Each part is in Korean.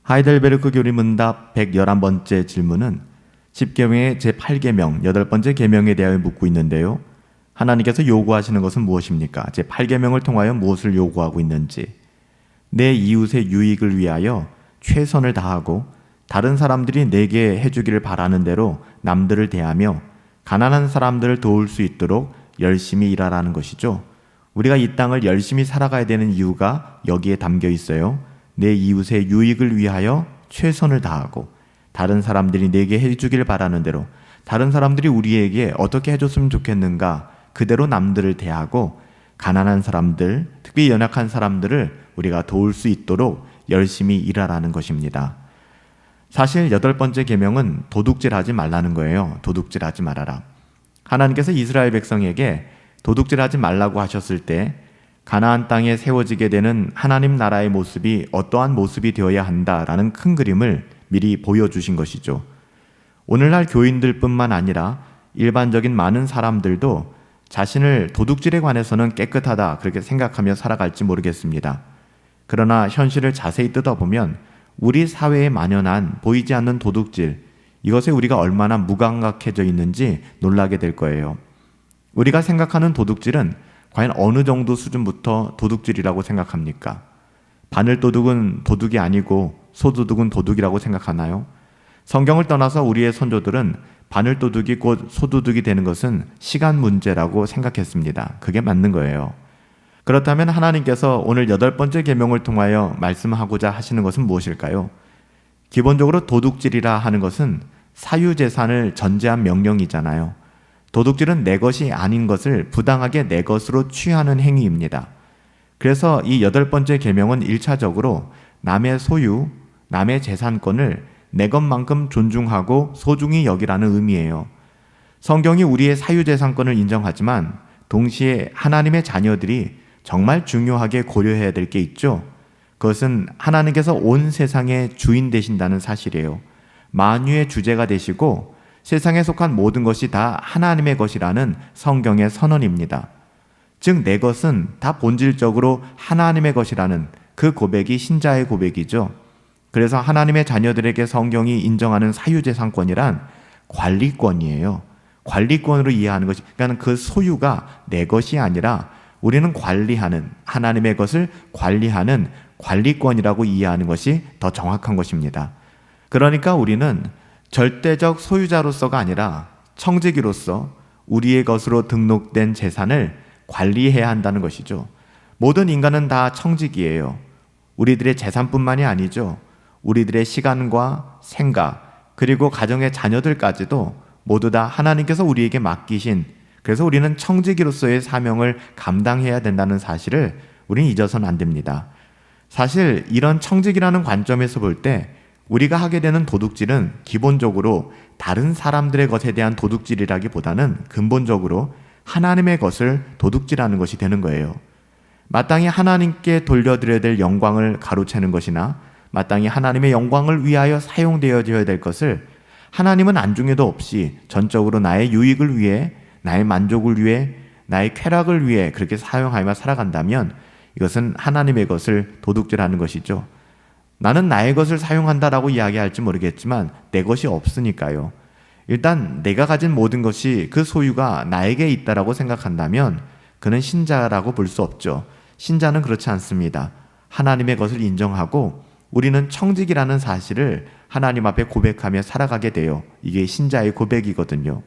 하이델베르크 교리문답 111번째 질문은 십계명의 제8계명, 8번째 계명에 대하여 묻고 있는데요. 하나님께서 요구하시는 것은 무엇입니까? 제8계명을 통하여 무엇을 요구하고 있는지, 내 이웃의 유익을 위하여 최선을 다하고 다른 사람들이 내게 해주기를 바라는 대로 남들을 대하며 가난한 사람들을 도울 수 있도록 열심히 일하라는 것이죠. 우리가 이 땅을 열심히 살아가야 되는 이유가 여기에 담겨 있어요. 내 이웃의 유익을 위하여 최선을 다하고 다른 사람들이 내게 해주길 바라는 대로, 다른 사람들이 우리에게 어떻게 해줬으면 좋겠는가, 그대로 남들을 대하고 가난한 사람들, 특히 연약한 사람들을 우리가 도울 수 있도록 열심히 일하라는 것입니다. 사실 8번째 계명은 도둑질하지 말라는 거예요. 도둑질하지 말아라. 하나님께서 이스라엘 백성에게 도둑질하지 말라고 하셨을 때 가나안 땅에 세워지게 되는 하나님 나라의 모습이 어떠한 모습이 되어야 한다라는 큰 그림을 미리 보여주신 것이죠. 오늘날 교인들뿐만 아니라 일반적인 많은 사람들도 자신을 도둑질에 관해서는 깨끗하다 그렇게 생각하며 살아갈지 모르겠습니다. 그러나 현실을 자세히 뜯어보면 우리 사회에 만연한 보이지 않는 도둑질, 이것에 우리가 얼마나 무감각해져 있는지 놀라게 될 거예요. 우리가 생각하는 도둑질은 과연 어느 정도 수준부터 도둑질이라고 생각합니까? 바늘도둑은 도둑이 아니고 소도둑은 도둑이라고 생각하나요? 성경을 떠나서 우리의 선조들은 바늘도둑이 곧 소도둑이 되는 것은 시간 문제라고 생각했습니다. 그게 맞는 거예요. 그렇다면 하나님께서 오늘 8번째 계명을 통하여 말씀하고자 하시는 것은 무엇일까요? 기본적으로 도둑질이라 하는 것은 사유재산을 전제한 명령이잖아요. 도둑질은 내 것이 아닌 것을 부당하게 내 것으로 취하는 행위입니다. 그래서 이 8번째 계명은 1차적으로 남의 소유, 남의 재산권을 내 것만큼 존중하고 소중히 여기라는 의미예요. 성경이 우리의 사유재산권을 인정하지만 동시에 하나님의 자녀들이 정말 중요하게 고려해야 될 게 있죠. 그것은 하나님께서 온 세상의 주인 되신다는 사실이에요. 만유의 주제가 되시고 세상에 속한 모든 것이 다 하나님의 것이라는 성경의 선언입니다. 즉 내 것은 다 본질적으로 하나님의 것이라는 그 고백이 신자의 고백이죠. 그래서 하나님의 자녀들에게 성경이 인정하는 사유재산권이란 관리권이에요. 관리권으로 이해하는 것이, 그러니까 그 소유가 내 것이 아니라 우리는 관리하는, 하나님의 것을 관리하는 관리권이라고 이해하는 것이 더 정확한 것입니다. 그러니까 우리는 절대적 소유자로서가 아니라 청지기로서 우리의 것으로 등록된 재산을 관리해야 한다는 것이죠. 모든 인간은 다 청지기예요. 우리들의 재산뿐만이 아니죠. 우리들의 시간과 생각, 그리고 가정의 자녀들까지도 모두 다 하나님께서 우리에게 맡기신, 그래서 우리는 청지기로서의 사명을 감당해야 된다는 사실을 우리는 잊어서는 안 됩니다. 사실 이런 청지기라는 관점에서 볼 때 우리가 하게 되는 도둑질은 기본적으로 다른 사람들의 것에 대한 도둑질이라기보다는 근본적으로 하나님의 것을 도둑질하는 것이 되는 거예요. 마땅히 하나님께 돌려드려야 될 영광을 가로채는 것이나 마땅히 하나님의 영광을 위하여 사용되어져야 될 것을 하나님은 안중에도 없이 전적으로 나의 유익을 위해, 나의 만족을 위해, 나의 쾌락을 위해 그렇게 사용하며 살아간다면 이것은 하나님의 것을 도둑질하는 것이죠. 나는 나의 것을 사용한다라고 이야기할지 모르겠지만 내 것이 없으니까요. 일단 내가 가진 모든 것이 그 소유가 나에게 있다라고 생각한다면 그는 신자라고 볼 수 없죠. 신자는 그렇지 않습니다. 하나님의 것을 인정하고 우리는 청지기라는 사실을 하나님 앞에 고백하며 살아가게 돼요. 이게 신자의 고백이거든요.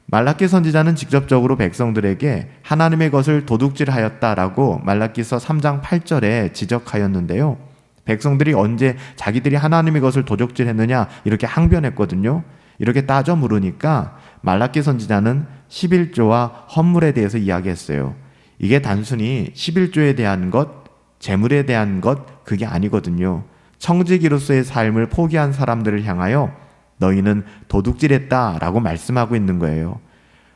말라기 선지자는 직접적으로 백성들에게 하나님의 것을 도둑질하였다라고 말라기서 3장 8절에 지적하였는데요. 백성들이 언제 자기들이 하나님의 것을 도둑질했느냐 이렇게 항변했거든요. 이렇게 따져 물으니까 말라기 선지자는 11조와 헌물에 대해서 이야기했어요. 이게 단순히 11조에 대한 것, 재물에 대한 것, 그게 아니거든요. 청지기로서의 삶을 포기한 사람들을 향하여 너희는 도둑질했다라고 말씀하고 있는 거예요.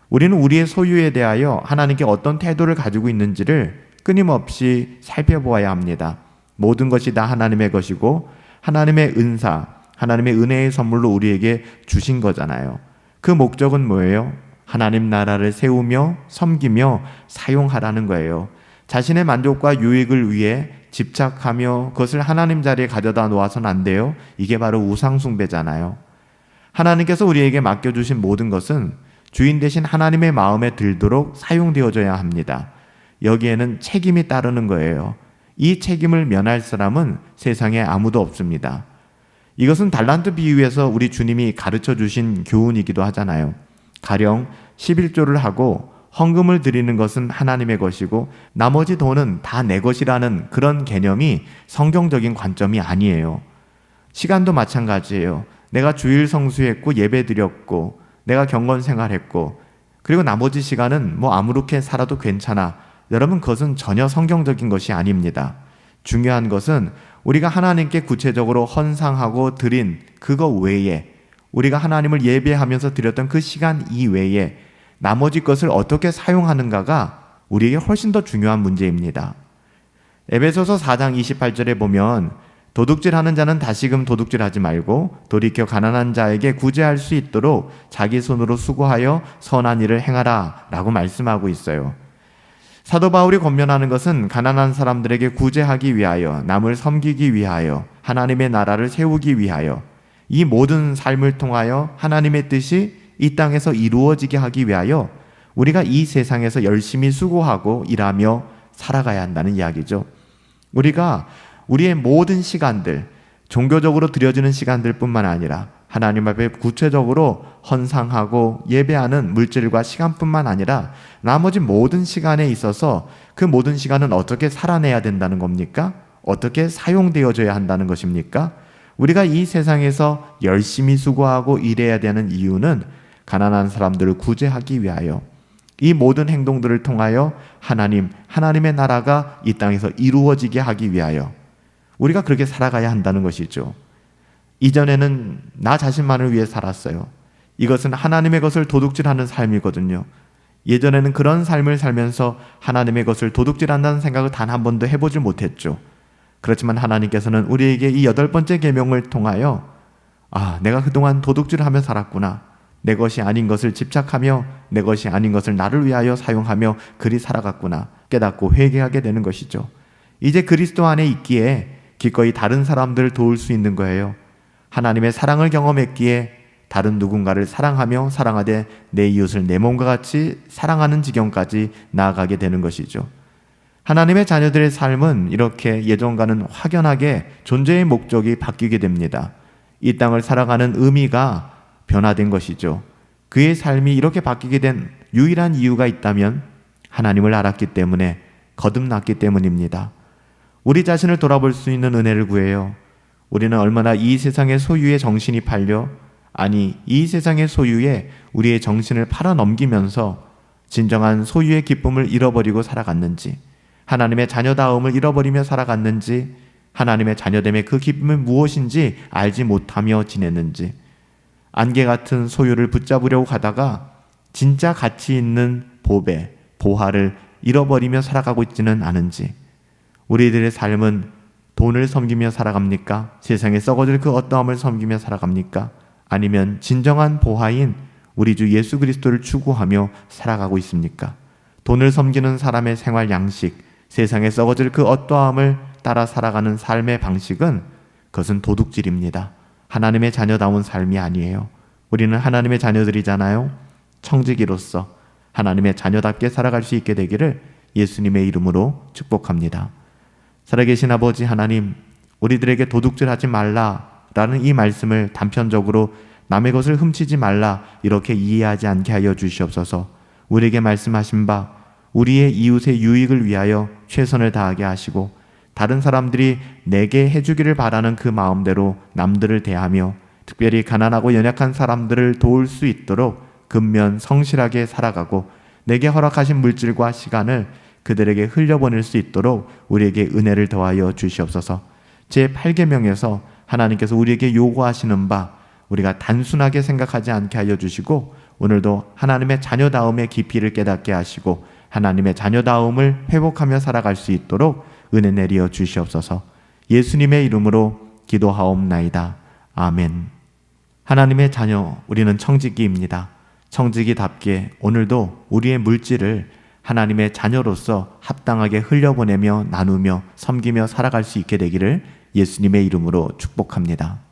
우리는 우리의 소유에 대하여 하나님께 어떤 태도를 가지고 있는지를 끊임없이 살펴보아야 합니다. 모든 것이 다 하나님의 것이고 하나님의 은사, 하나님의 은혜의 선물로 우리에게 주신 거잖아요. 그 목적은 뭐예요? 하나님 나라를 세우며 섬기며 사용하라는 거예요. 자신의 만족과 유익을 위해 집착하며 그것을 하나님 자리에 가져다 놓아서는 안 돼요. 이게 바로 우상숭배잖아요. 하나님께서 우리에게 맡겨주신 모든 것은 주인 되신 하나님의 마음에 들도록 사용되어져야 합니다. 여기에는 책임이 따르는 거예요. 이 책임을 면할 사람은 세상에 아무도 없습니다. 이것은 달란트 비유에서 우리 주님이 가르쳐 주신 교훈이기도 하잖아요. 가령 11조를 하고 헌금을 드리는 것은 하나님의 것이고 나머지 돈은 다 내 것이라는 그런 개념이 성경적인 관점이 아니에요. 시간도 마찬가지예요. 내가 주일 성수했고 예배 드렸고 내가 경건 생활했고 그리고 나머지 시간은 뭐 아무렇게 살아도 괜찮아. 여러분, 그것은 전혀 성경적인 것이 아닙니다. 중요한 것은 우리가 하나님께 구체적으로 헌상하고 드린 그거 외에 우리가 하나님을 예배하면서 드렸던 그 시간 이외에 나머지 것을 어떻게 사용하는가가 우리에게 훨씬 더 중요한 문제입니다. 에베소서 4장 28절에 보면 도둑질하는 자는 다시금 도둑질하지 말고 돌이켜 가난한 자에게 구제할 수 있도록 자기 손으로 수고하여 선한 일을 행하라 라고 말씀하고 있어요. 사도 바울이 권면하는 것은 가난한 사람들에게 구제하기 위하여, 남을 섬기기 위하여, 하나님의 나라를 세우기 위하여, 이 모든 삶을 통하여 하나님의 뜻이 이 땅에서 이루어지게 하기 위하여 우리가 이 세상에서 열심히 수고하고 일하며 살아가야 한다는 이야기죠. 우리가 우리의 모든 시간들, 종교적으로 드려지는 시간들 뿐만 아니라 하나님 앞에 구체적으로 헌상하고 예배하는 물질과 시간뿐만 아니라 나머지 모든 시간에 있어서 그 모든 시간은 어떻게 살아내야 된다는 겁니까? 어떻게 사용되어져야 한다는 것입니까? 우리가 이 세상에서 열심히 수고하고 일해야 되는 이유는 가난한 사람들을 구제하기 위하여, 이 모든 행동들을 통하여 하나님의 나라가 이 땅에서 이루어지게 하기 위하여 우리가 그렇게 살아가야 한다는 것이죠. 이전에는 나 자신만을 위해 살았어요. 이것은 하나님의 것을 도둑질하는 삶이거든요. 예전에는 그런 삶을 살면서 하나님의 것을 도둑질한다는 생각을 단 한 번도 해보지 못했죠. 그렇지만 하나님께서는 우리에게 이 8번째 계명을 통하여 내가 그동안 도둑질하며 살았구나. 내 것이 아닌 것을 집착하며 내 것이 아닌 것을 나를 위하여 사용하며 그리 살아갔구나 깨닫고 회개하게 되는 것이죠. 이제 그리스도 안에 있기에 기꺼이 다른 사람들을 도울 수 있는 거예요. 하나님의 사랑을 경험했기에 다른 누군가를 사랑하며 사랑하되 내 이웃을 내 몸과 같이 사랑하는 지경까지 나아가게 되는 것이죠. 하나님의 자녀들의 삶은 이렇게 예전과는 확연하게 존재의 목적이 바뀌게 됩니다. 이 땅을 살아가는 의미가 변화된 것이죠. 그의 삶이 이렇게 바뀌게 된 유일한 이유가 있다면 하나님을 알았기 때문에, 거듭났기 때문입니다. 우리 자신을 돌아볼 수 있는 은혜를 구해요. 우리는 얼마나 이 세상의 소유에 정신이 팔려, 이 세상의 소유에 우리의 정신을 팔아넘기면서 진정한 소유의 기쁨을 잃어버리고 살아갔는지, 하나님의 자녀다움을 잃어버리며 살아갔는지, 하나님의 자녀됨의 그 기쁨이 무엇인지 알지 못하며 지냈는지, 안개 같은 소유를 붙잡으려고 가다가 진짜 가치 있는 보배, 보화를 잃어버리며 살아가고 있지는 않은지, 우리들의 삶은 돈을 섬기며 살아갑니까? 세상에 썩어질 그 어떠함을 섬기며 살아갑니까? 아니면 진정한 보화인 우리 주 예수 그리스도를 추구하며 살아가고 있습니까? 돈을 섬기는 사람의 생활 양식, 세상에 썩어질 그 어떠함을 따라 살아가는 삶의 방식은 그것은 도둑질입니다. 하나님의 자녀다운 삶이 아니에요. 우리는 하나님의 자녀들이잖아요. 청지기로서 하나님의 자녀답게 살아갈 수 있게 되기를 예수님의 이름으로 축복합니다. 살아계신 아버지 하나님, 우리들에게 도둑질하지 말라라는 이 말씀을 단편적으로 남의 것을 훔치지 말라 이렇게 이해하지 않게 하여 주시옵소서. 우리에게 말씀하신 바 우리의 이웃의 유익을 위하여 최선을 다하게 하시고 다른 사람들이 내게 해주기를 바라는 그 마음대로 남들을 대하며 특별히 가난하고 연약한 사람들을 도울 수 있도록 근면 성실하게 살아가고 내게 허락하신 물질과 시간을 그들에게 흘려보낼 수 있도록 우리에게 은혜를 더하여 주시옵소서. 제8계명에서 하나님께서 우리에게 요구하시는 바 우리가 단순하게 생각하지 않게 하여 주시고 오늘도 하나님의 자녀다움의 깊이를 깨닫게 하시고 하나님의 자녀다움을 회복하며 살아갈 수 있도록 은혜 내리어 주시옵소서. 예수님의 이름으로 기도하옵나이다. 아멘. 하나님의 자녀, 우리는 청지기입니다. 청지기답게 오늘도 우리의 물질을 하나님의 자녀로서 합당하게 흘려보내며 나누며 섬기며 살아갈 수 있게 되기를 예수님의 이름으로 축복합니다.